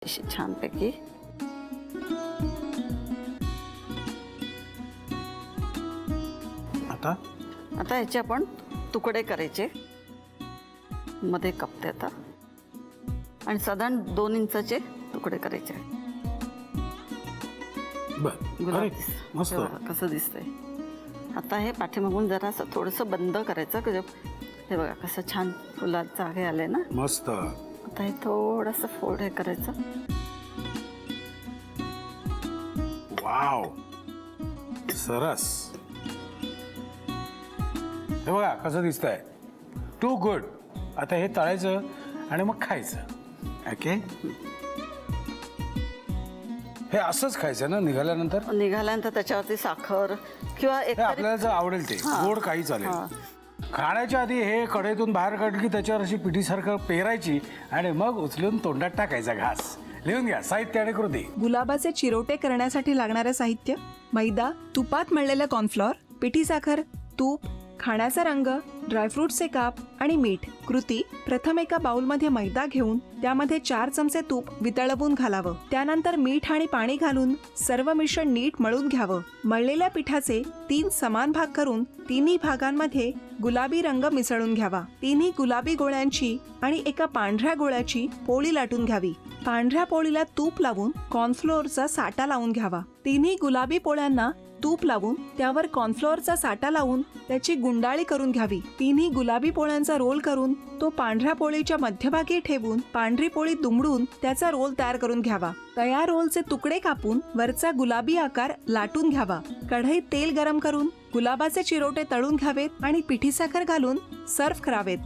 अशी छानपैकी आता ह्याचे आपण तुकडे करायचे, मध्ये कापते आता आणि साधारण 2 इंचाचे तुकडे करायचे. बर मस्त कसं दिसतंय. आता हे पाठीमागून जरा असं थोडंसं बंद करायचं. हे बघा कसं छान फुलाचं हे आले ना, मस्त. आता हे थोडंसं फोल्ड हे करायचं. वाव, सरस. हे बघा कसं दिसतंय, टू गुड. आता हे तळायचं आणि मग खायचं. ओके, हे असंच खायचं ना निघाल्यानंतर त्याच्यावरती साखर किंवा आपल्याला जर आवडेल ते गोड काही चालेल. खाण्याच्या आधी हे कढईतून बाहेर काढलं की त्याच्यावर अशी पिठीसारखं पेरायची आणि मग उचलून तोंडात टाकायचा घास. लिहून घ्या साहित्य आणि कृती. गुलाबाचे चिरोटे करण्यासाठी लागणारे साहित्य: मैदा, तुपात मळलेलं कॉर्नफ्लॉर, पिठी साखर, तूप, खाण्याचा रंग, ड्रायफ्रूटचे काप आणि मीठ. कृती: प्रथम एका बाउलमध्ये मैदा घेऊन त्यामध्ये 4 चमचे तूप वितळवून घालावं. त्यानंतर मीठ आणि पाणी घालून सर्व मिश्रण नीट मळून घ्यावं. मळलेल्या पिठाचे 3 समान भाग करून तिन्ही भागांमध्ये गुलाबी रंग मिसळून घ्यावा. तिन्ही गुलाबी गोळ्यांची आणि एका पांढऱ्या गोळ्याची पोळी लाटून घ्यावी. पांढऱ्या पोळीला तूप लावून कॉर्नफ्लोअरचा साठा लावून घ्यावा. तिन्ही गुलाबी पोळ्यांना तूप लावून त्यावर कॉर्नफ्लोअरचा साठा लावून त्याची गुंडाळी करून घ्यावी. तिन्ही गुलाबी पोळ्यांचा रोल करून तो पांढऱ्या पोळीच्या मध्यभागी ठेवून पांढरी पोळी दुमडून त्याचा रोल तयार करून घ्यावा. तयार रोलचे तुकडे कापून वरचा गुलाबी आकार लाटून घ्यावा. कढईत तेल गरम करून गुलाबाचे चिरोटे तळून घ्यावेत आणि पिठी साखर घालून सर्व्ह करावेत.